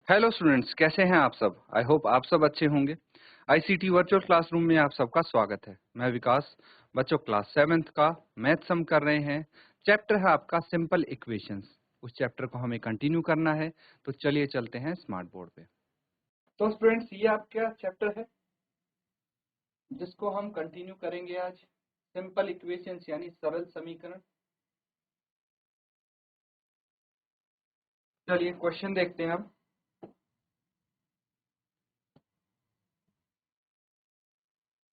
Hello students, कैसे हैं आप सब। आई होप आप सब अच्छे होंगे। आईसीटी वर्चुअल क्लासरूम में आप सबका स्वागत है। मैं विकास। बच्चों, क्लास 7th का मैथ सम कर रहे हैं। चैप्टर है आपका सिंपल इक्वेशंस। उस चैप्टर को हमें कंटिन्यू करना है, तो चलिए चलते हैं स्मार्ट बोर्ड पे। तो स्टूडेंट्स, ये आपका चैप्टर है जिसको हम कंटिन्यू करेंगे आज। सिंपल इक्वेशंस यानी सरल समीकरण। चलिए क्वेश्चन देखते हैं अब।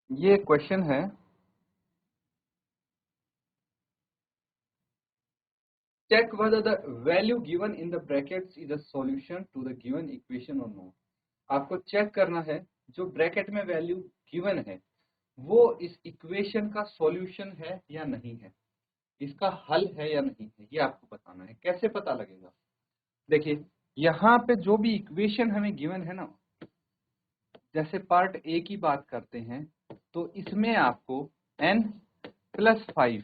ये क्वेश्चन है, check whether the value given in the brackets is a solution to the given equation or not। आपको चेक करना है जो ब्रैकेट में वैल्यू गिवन है वो इस इक्वेशन का सॉल्यूशन है या नहीं है, इसका हल है या नहीं है, ये आपको बताना है। कैसे पता लगेगा? देखिए, यहाँ पे जो भी इक्वेशन हमें गिवन है ना, जैसे पार्ट ए की बात करते हैं तो इसमें आपको n+5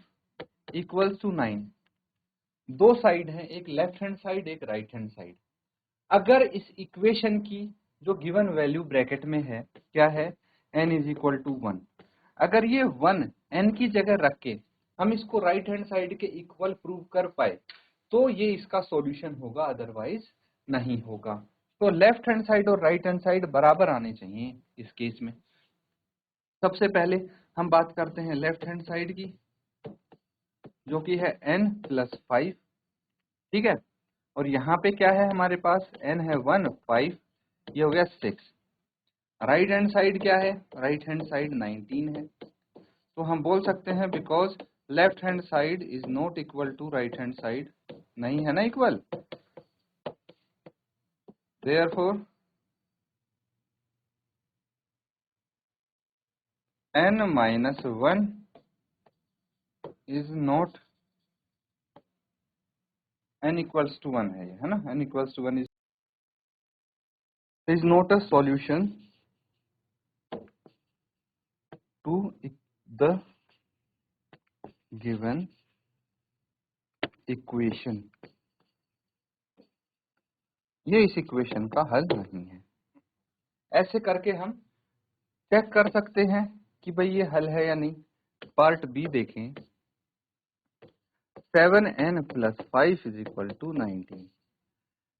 इक्वल्स टू 9 दो साइड है, एक लेफ्ट हैंड साइड एक राइट हैंड साइड। अगर इस इक्वेशन की जो गिवन वैल्यू ब्रैकेट में है क्या है, n=1, अगर ये 1 n की जगह रख के हम इसको राइट हैंड साइड के इक्वल प्रूव कर पाए तो ये इसका सॉल्यूशन होगा, अदरवाइज नहीं होगा। तो लेफ्ट हैंड साइड और राइट हैंड साइड बराबर आने चाहिए इस केस में। सबसे पहले हम बात करते हैं लेफ्ट हैंड साइड की, जो कि है n+5, ठीक है। और यहाँ पे क्या है हमारे पास, n है 1, 5, ये हो गया 6। राइट हैंड साइड क्या है, राइट हैंड साइड 19 है। तो हम बोल सकते हैं because left hand side is not equal to right hand side, नहीं है ना equal, therefore n-1 is not, n=1 है ना, n=1 is not a solution to the given equation. ये इस इक्वेशन का हल नहीं है। ऐसे करके हम चेक कर सकते हैं कि भाई ये हल है या नहीं। पार्ट बी देखें, 7n+5 = 19।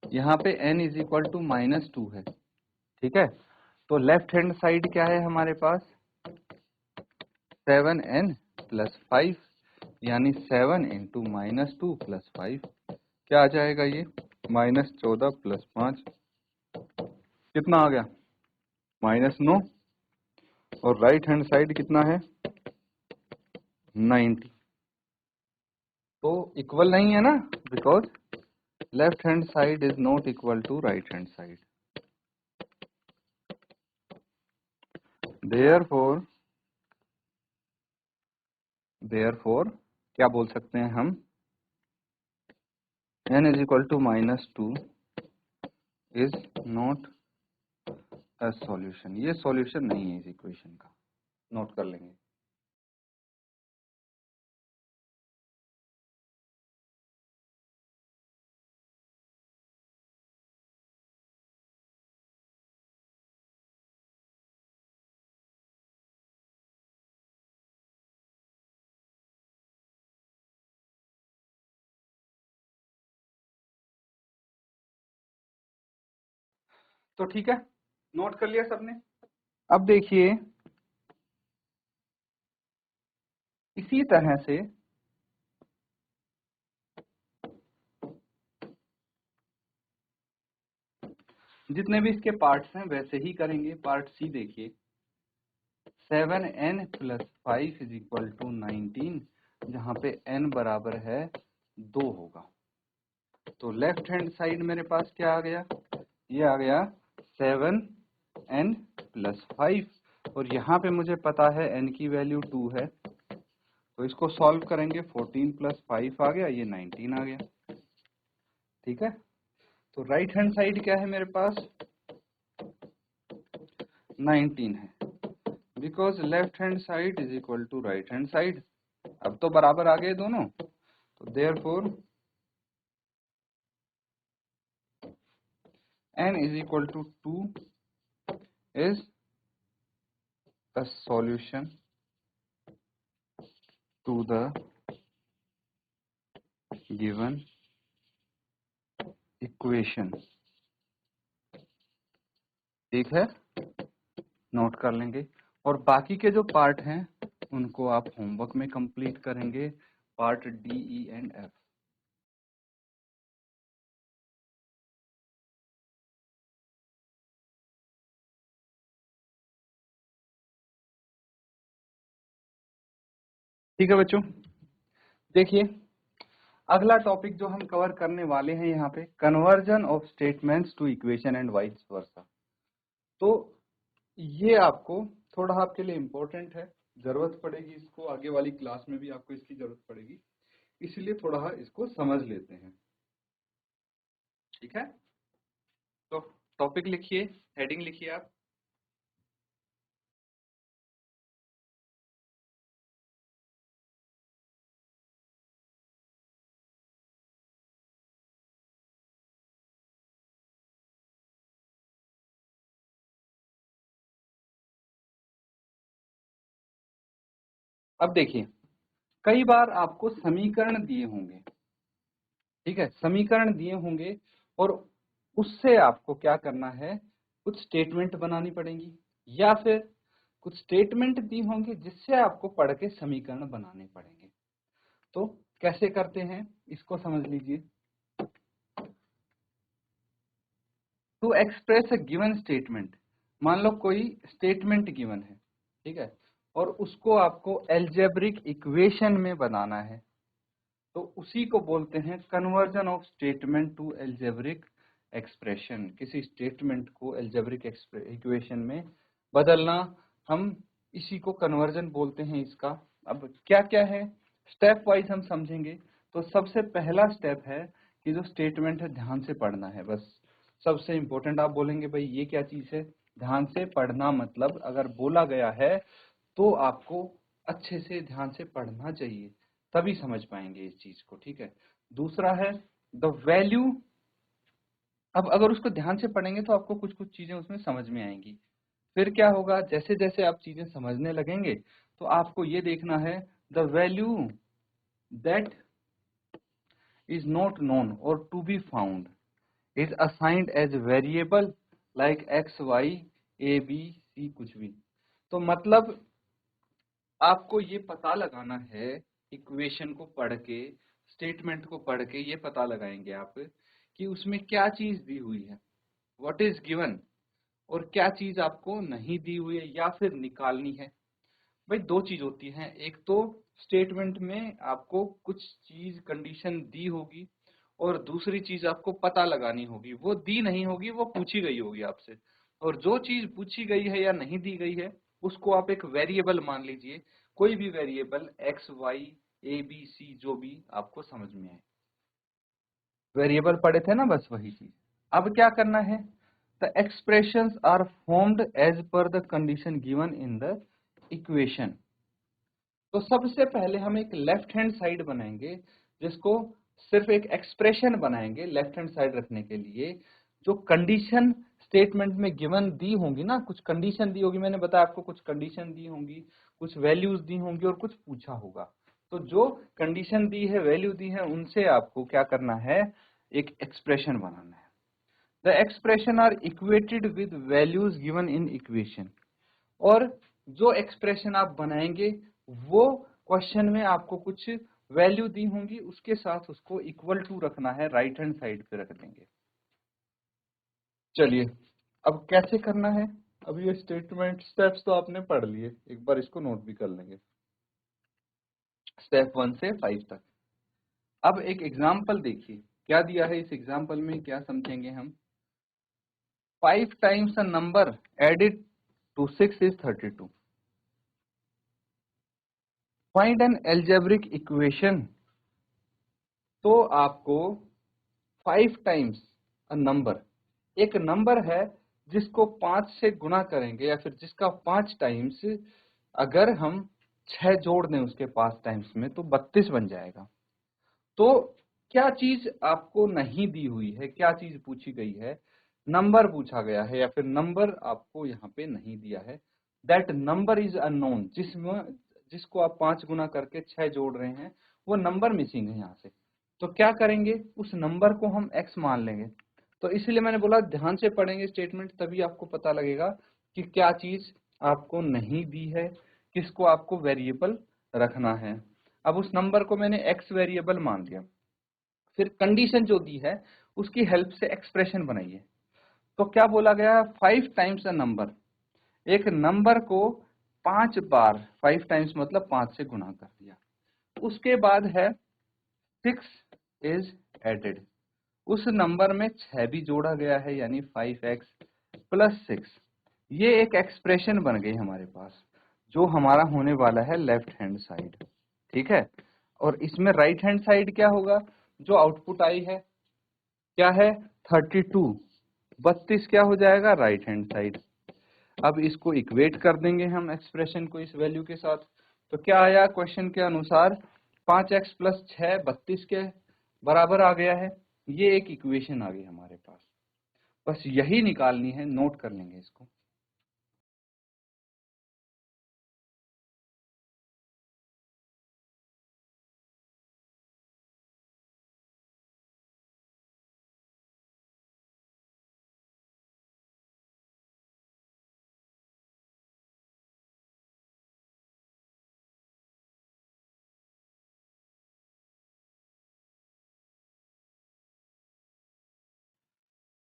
यहाँ पे n = -2 है, ठीक है। तो लेफ्ट हैंड साइड क्या है हमारे पास, 7n+5 यानी 7 × -2 + 5, क्या आ जाएगा ये, -14 + 5, कितना आ गया, -9। और राइट हैंड साइड कितना है, 90। तो इक्वल नहीं है ना, because left hand side is not equal to right hand side. Therefore क्या बोल सकते हैं हम, n = -2 is not a solution. ये सॉल्यूशन नहीं है इस इक्वेशन का, नोट कर लेंगे। तो ठीक है, नोट कर लिया सबने। अब देखिए, इसी तरह से जितने भी इसके पार्ट्स हैं वैसे ही करेंगे। पार्ट सी देखिए, 7n+5 = 19, जहां पे n बराबर है 2 होगा। तो लेफ्ट हैंड साइड मेरे पास क्या आ गया, ये आ गया 7n+5, और यहाँ पे मुझे पता है n की वैल्यू 2 है, तो इसको सॉल्व करेंगे, 14 + 5 आ गया, ये 19 आ गया, ठीक है। तो राइट हैंड साइड क्या है मेरे पास, 19 है, because left hand side is equal to right hand side. अब तो बराबर आ गए दोनों, तो therefore n is equal to 2 is the solution to the given equation। ठीक है, नोट कर लेंगे। और बाकी के जो पार्ट हैं उनको आप होमवर्क में कंप्लीट करेंगे, part D, E and F. ठीक है बच्चों, देखिए अगला टॉपिक जो हम कवर करने वाले हैं यहाँ पे, conversion of statements to equation and vice versa. तो ये आपको थोड़ा आपके लिए इम्पोर्टेंट है, जरूरत पड़ेगी इसको, आगे वाली क्लास में भी आपको इसकी जरूरत पड़ेगी, इसलिए थोड़ा इसको समझ लेते हैं। ठीक है, तो टॉपिक लिखिए, हेडिंग लिखिए आप। अब देखिए, कई बार आपको समीकरण दिए होंगे, ठीक है, समीकरण दिए होंगे और उससे आपको क्या करना है, कुछ स्टेटमेंट बनानी पड़ेंगी, या फिर कुछ स्टेटमेंट दी होंगी जिससे आपको पढ़ के समीकरण बनाने पड़ेंगे। तो कैसे करते हैं इसको समझ लीजिए। To express a given statement, मान लो कोई स्टेटमेंट गिवन है, ठीक है, और उसको आपको एल्जेब्रिक इक्वेशन में बनाना है, तो उसी को बोलते हैं conversion of statement to algebraic expression. किसी स्टेटमेंट को एल्जेब्रिक इक्वेशन में बदलना, हम इसी को कन्वर्जन बोलते हैं इसका। अब क्या क्या है, स्टेप वाइज हम समझेंगे। तो सबसे पहला स्टेप है कि जो स्टेटमेंट है ध्यान से पढ़ना है, बस सबसे इंपॉर्टेंट। आप बोलेंगे भाई ये क्या चीज है, ध्यान से पढ़ना मतलब अगर बोला गया है तो आपको अच्छे से ध्यान से पढ़ना चाहिए, तभी समझ पाएंगे इस चीज को। ठीक है, दूसरा है द वैल्यू। अब अगर उसको ध्यान से पढ़ेंगे तो आपको कुछ कुछ चीजें उसमें समझ में आएंगी। फिर क्या होगा, जैसे जैसे आप चीजें समझने लगेंगे तो आपको ये देखना है the value that is not known और to be found is assigned as variable like X Y A B C कुछ भी। तो मतलब आपको ये पता लगाना है, इक्वेशन को पढ़ के, स्टेटमेंट को पढ़ के ये पता लगाएंगे आप कि उसमें क्या चीज दी हुई है, व्हाट इज गिवन, और क्या चीज आपको नहीं दी हुई है या फिर निकालनी है। भाई दो चीज होती है, एक तो स्टेटमेंट में आपको कुछ चीज कंडीशन दी होगी और दूसरी चीज आपको पता लगानी होगी। वो दी नहीं होगी, वो पूछी गई होगी आपसे, और जो चीज पूछी गई है या नहीं दी गई है उसको आप एक वेरिएबल मान लीजिए, कोई भी variable x Y A B c जो भी आपको समझ में आए। वेरिएबल पढ़े थे ना, बस वही चीज। अब क्या करना है, the expressions are formed as per the condition given in the equation. तो सबसे पहले हम एक लेफ्ट हैंड साइड बनाएंगे, जिसको सिर्फ एक एक्सप्रेशन बनाएंगे लेफ्ट हैंड साइड रखने के लिए। जो कंडीशन स्टेटमेंट में गिवन दी होंगी ना, कुछ कंडीशन दी होगी, मैंने बताया आपको कुछ कंडीशन दी होंगी, कुछ वैल्यूज दी होंगी और कुछ पूछा होगा। तो जो कंडीशन दी है, वैल्यू दी है, उनसे आपको क्या करना है, एक एक्सप्रेशन बनाना है। The expressions are equated with values given in equation. और जो एक्सप्रेशन आप बनाएंगे वो क्वेश्चन में आपको कुछ वैल्यू दी होंगी, उसके साथ उसको इक्वल टू रखना है, राइट हैंड साइड पे रख देंगे। चलिए अब कैसे करना है, अब ये स्टेटमेंट स्टेप्स तो आपने पढ़ लिए, एक बार इसको नोट भी कर लेंगे, स्टेप 1 से 5 तक। अब एक एग्जाम्पल देखिए, क्या दिया है इस एग्जाम्पल में, क्या समझेंगे हम। 5 times a number added to 6 is 32। Find an algebraic equation. तो आपको 5 टाइम्स अ नंबर, एक नंबर है जिसको 5 से गुना करेंगे या फिर जिसका 5 टाइम्स, अगर हम 6 जोड़ दें उसके 5 टाइम्स में तो 32 बन जाएगा। तो क्या चीज आपको नहीं दी हुई है, क्या चीज पूछी गई है, नंबर पूछा गया है या फिर नंबर आपको यहाँ पे नहीं दिया है, दैट नंबर इज अननोन, जिसको आप 5 गुना करके 6 जोड़ रहे हैं वो नंबर मिसिंग है यहाँ से, तो क्या करेंगे, उस नंबर को हम x मान लेंगे। तो इसलिए मैंने बोला ध्यान से पढ़ेंगे स्टेटमेंट, तभी आपको पता लगेगा कि क्या चीज आपको नहीं दी है, किसको आपको वेरिएबल रखना है। अब उस नंबर को मैंने x वेरिएबल मान लिया, फिर कंडीशन जो दी है उसकी हेल्प से एक्सप्रेशन बनाइए। तो क्या बोला गया है, 5 टाइम्स अ नंबर, एक नंबर को 5 बार, 5 टाइम्स मतलब 5 से गुना कर दिया। उसके बाद है 6 इज एडेड, उस नंबर में 6 भी जोड़ा गया है, यानी 5x प्लस 6। ये एक एक्सप्रेशन बन गई हमारे पास, जो हमारा होने वाला है लेफ्ट हैंड साइड, ठीक है। और इसमें राइट हैंड साइड क्या होगा, जो आउटपुट आई है क्या है 32, 32 क्या हो जाएगा राइट हैंड साइड। अब इसको इक्वेट कर देंगे हम एक्सप्रेशन को इस वैल्यू के साथ, तो क्या आया क्वेश्चन के अनुसार 5x प्लस 6 32 के बराबर आ गया है। ये एक इक्वेशन आ गई हमारे पास, बस यही निकालनी है, नोट कर लेंगे इसको।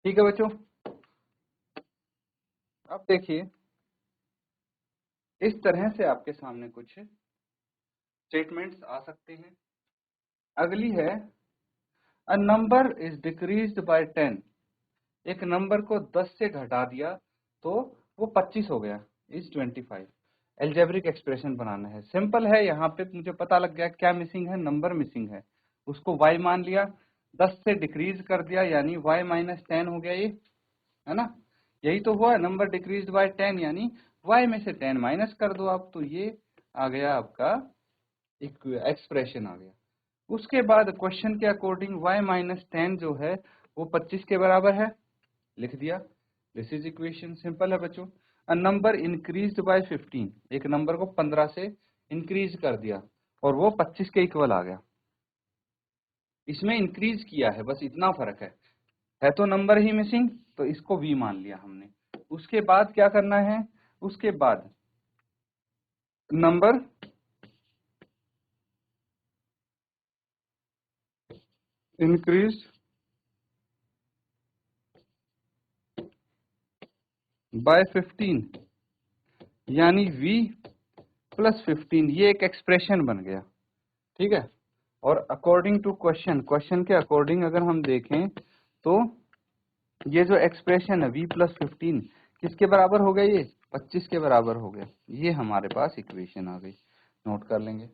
ठीक है बच्चों, अब देखिए इस तरह से आपके सामने कुछ स्टेटमेंट्स आ सकते हैं। अगली है a number is decreased bye 10, एक नंबर को 10 से घटा दिया तो वो 25 हो गया, इज 25। एल्जेब्रिक एक्सप्रेशन बनाना है, सिंपल है, यहाँ पे मुझे पता लग गया क्या मिसिंग है, नंबर मिसिंग है, उसको y मान लिया, 10 से डिक्रीज कर दिया यानी y माइनस 10 हो गया, ये है ना, यही तो हुआ, नंबर डिक्रीज बाय 10 यानी y में से 10 माइनस कर दो आप, तो ये आ गया आपका एक्सप्रेशन आ गया। उसके बाद क्वेश्चन के अकॉर्डिंग y माइनस 10 जो है वो 25 के बराबर है, लिख दिया, दिस इज इक्वेशन, सिंपल है बच्चों। अ नंबर इंक्रीज्ड बाय 15, एक नंबर को 15 से इंक्रीज कर दिया और वो 25 के इक्वल आ गया, इसमें इंक्रीज किया है, बस इतना फर्क है तो नंबर ही मिसिंग, तो इसको v मान लिया हमने। उसके बाद क्या करना है, उसके बाद नंबर इंक्रीज बाय 15 यानी v प्लस 15, ये एक एक्सप्रेशन बन गया, ठीक है। और अकॉर्डिंग टू क्वेश्चन, क्वेश्चन के अकॉर्डिंग अगर हम देखें तो ये जो एक्सप्रेशन है v प्लस 15 किसके बराबर हो गया, ये 25 के बराबर हो गया, ये हमारे पास इक्वेशन आ गई, नोट कर लेंगे।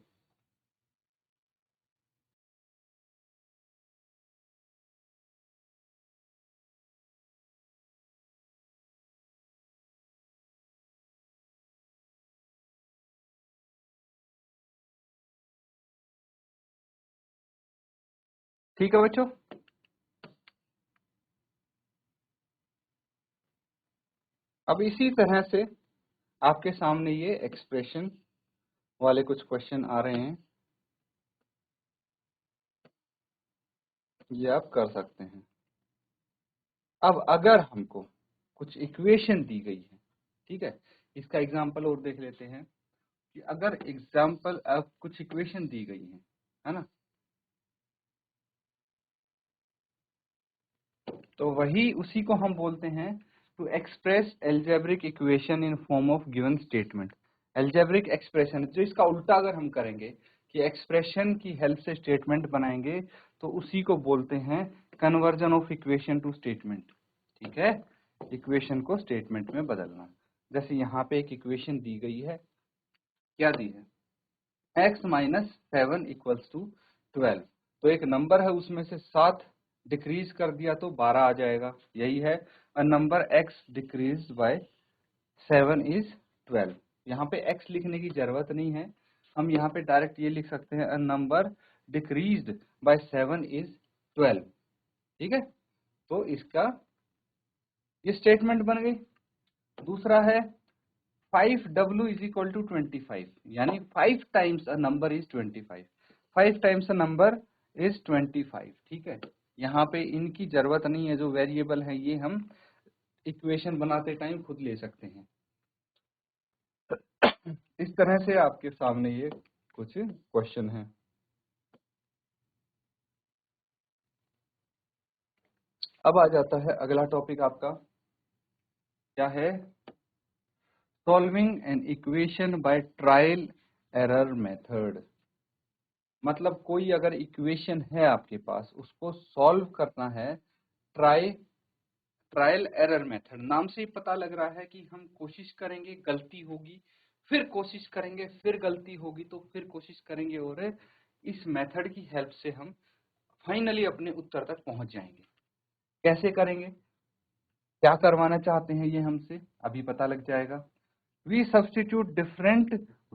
ठीक है बच्चों, अब इसी तरह से आपके सामने ये एक्सप्रेशन वाले कुछ क्वेश्चन आ रहे हैं, ये आप कर सकते हैं। अब अगर हमको कुछ इक्वेशन दी गई है, ठीक है, इसका एग्जांपल और देख लेते हैं कि अगर एग्जांपल अब कुछ इक्वेशन दी गई है ना, तो वही उसी को हम बोलते हैं to express algebraic equation in form of given statement. Algebraic expression जो इसका उल्टा अगर हम करेंगे कि एक्सप्रेशन की हेल्प से स्टेटमेंट बनाएंगे, तो उसी को बोलते हैं conversion of equation two statement, ठीक है, इक्वेशन को स्टेटमेंट में बदलना। जैसे यहाँ पे एक इक्वेशन दी गई है, क्या दी है, x माइनस 7 इक्वल्स टू 12, तो एक नंबर है उसमें से 7 डिक्रीज कर दिया तो 12 आ जाएगा, यही है a number x decrease by 7 is 12। यहाँ पे x लिखने की जरूरत नहीं है, हम यहाँ पे डायरेक्ट ये लिख सकते हैं a number decreased bye 7 is 12, ठीक है। तो इसका ये स्टेटमेंट बन गई। दूसरा है 5w इज इक्वल टू 25, यानी 5 times a number is 25, 5 times a number is 25। ठीक है, यहाँ पे इनकी जरूरत नहीं है, जो वेरिएबल है ये हम इक्वेशन बनाते टाइम खुद ले सकते हैं। इस तरह से आपके सामने ये कुछ क्वेश्चन है। अब आ जाता है अगला टॉपिक आपका, क्या है? Solving an equation by trial error method. मतलब कोई अगर इक्वेशन है आपके पास, उसको सॉल्व करना है ट्रायल एरर मेथड। नाम से ही पता लग रहा है कि हम कोशिश करेंगे, गलती होगी, फिर कोशिश करेंगे, फिर गलती होगी, तो फिर कोशिश करेंगे, और इस मेथड की हेल्प से हम फाइनली अपने उत्तर तक पहुंच जाएंगे। कैसे करेंगे, क्या करवाना चाहते हैं ये हमसे, अभी पता लग जाएगा। We substitute different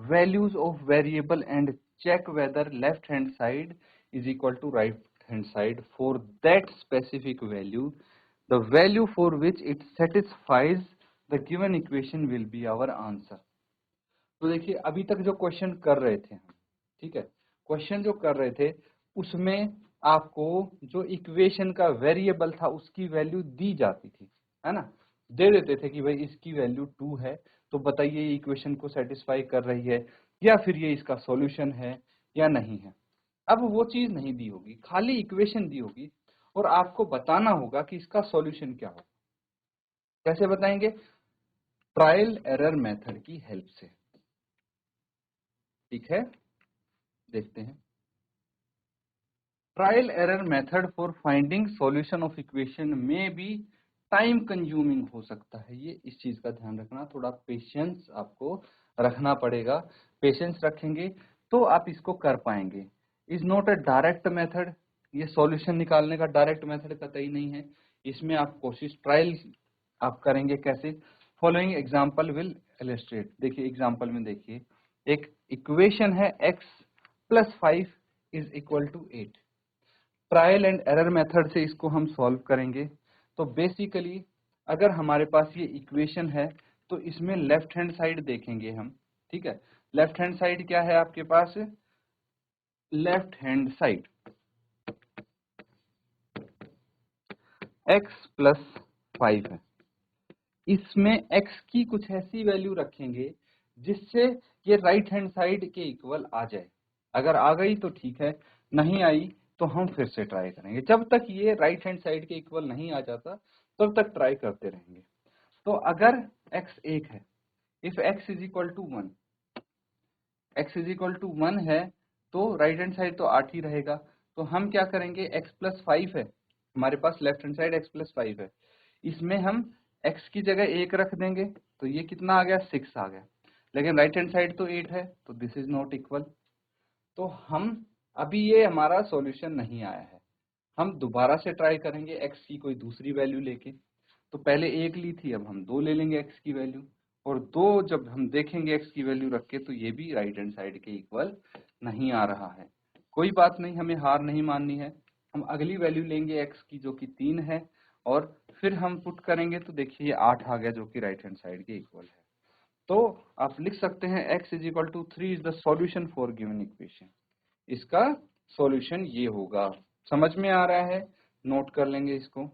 values of variable and check whether left hand side is equal to right hand side for that specific value. The value for which it satisfies the given equation will be our answer. तो देखिए, अभी तक जो question कर रहे थे हम, ठीक है, क्वेश्चन जो कर रहे थे उसमें आपको जो इक्वेशन का वेरिएबल था उसकी वैल्यू दी जाती थी, है ना, दे देते थे कि भाई इसकी वैल्यू 2 है, तो बताइए ये इक्वेशन को सेटिस्फाई कर रही है या फिर ये इसका सॉल्यूशन है या नहीं है। अब वो चीज नहीं दी होगी, खाली इक्वेशन दी होगी और आपको बताना होगा कि इसका सॉल्यूशन क्या हो। कैसे बताएंगे? ट्रायल एरर मेथड की हेल्प से। ठीक है, देखते हैं। Trial error method for finding solution of equation में भी टाइम कंज्यूमिंग हो सकता है, ये इस चीज का ध्यान रखना, थोड़ा पेशेंस आपको रखना पड़ेगा। पेशेंस रखेंगे तो आप इसको कर पाएंगे। Is not a direct method, ये सॉल्यूशन निकालने का डायरेक्ट मेथड कतई नहीं है। इसमें आप कोशिश ट्रायल आप करेंगे कैसे, फॉलोइंग एग्जाम्पल विल इलस्ट्रेट। देखिए एग्जाम्पल में देखिए, एक इक्वेशन है x plus 5 is equal to 8। Trial and error method से इसको हम सॉल्व करेंगे। तो बेसिकली अगर हमारे पास ये इक्वेशन है तो इसमें लेफ्ट हैंड साइड देखेंगे हम। ठीक है, लेफ्ट हैंड साइड क्या है आपके पास? Left hand side x plus 5 है, इसमें x की कुछ ऐसी वैल्यू रखेंगे जिससे ये राइट हैंड साइड के इक्वल आ जाए। अगर आ गई तो ठीक है, नहीं आई तो हम फिर से ट्राई करेंगे। जब तक ये राइट हैंड साइड के इक्वल नहीं आ जाता तब तक ट्राई करते रहेंगे। तो अगर x 1 है, if x is equal to 1, x is equal to 1 है तो राइट हैंड साइड तो 8 ही रहेगा। तो हम क्या करेंगे, x प्लस 5 है हमारे पास, left hand side x plus 5 है, इसमें हम x की जगह 1 रख देंगे तो ये कितना आ गया, 6 आ गया। लेकिन राइट हैंड साइड तो 8 है तो दिस इज नॉट इक्वल। तो हम अभी ये हमारा सॉल्यूशन नहीं आया है, हम दोबारा से ट्राई करेंगे x की कोई दूसरी वैल्यू लेके। तो पहले 1 ली थी, अब हम 2 ले लेंगे x की वैल्यू, और 2 जब हम देखेंगे x की वैल्यू रख के तो ये भी राइट हैंड साइड के इक्वल नहीं आ रहा है। कोई बात नहीं, हमें हार नहीं माननी है, हम अगली वैल्यू लेंगे x की जो कि 3 है, और फिर हम पुट करेंगे तो देखिए 8 आ गया जो कि राइट हैंड साइड के इक्वल है। तो आप लिख सकते हैं x is equal to 3 is the solution for given equation. इसका सॉल्यूशन ये होगा। समझ में आ रहा है? नोट कर लेंगे इसको।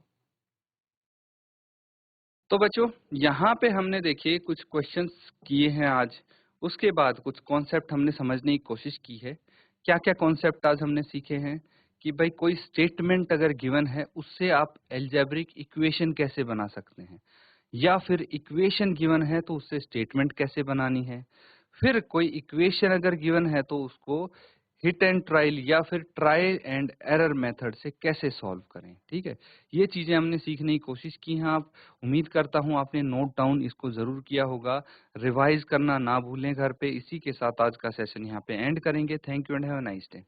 तो बच्चों यहाँ पे हमने देखिए कुछ क्वेश्चंस किए हैं आज, उसके बाद कुछ कॉन्सेप्ट हमने समझने की कोशिश की है। क्या क्या कॉन्सेप्ट आज हमने सीखे हैं कि भाई कोई स्टेटमेंट अगर गिवन है उससे आप एल्जेब्रिक इक्वेशन कैसे बना सकते हैं, या फिर इक्वेशन गिवन है तो उससे स्टेटमेंट कैसे बनानी है। फिर कोई इक्वेशन अगर गिवन है तो उसको हिट एंड ट्रायल या फिर ट्राई एंड एरर मेथड से कैसे सॉल्व करें। ठीक है, ये चीजें हमने सीखने की कोशिश की हैं। आप, उम्मीद करता हूं आपने नोट डाउन इसको जरूर किया होगा। रिवाइज करना ना भूलें घर पे। इसी के साथ आज का सेशन यहाँ पे एंड करेंगे। Thank you and have a nice day.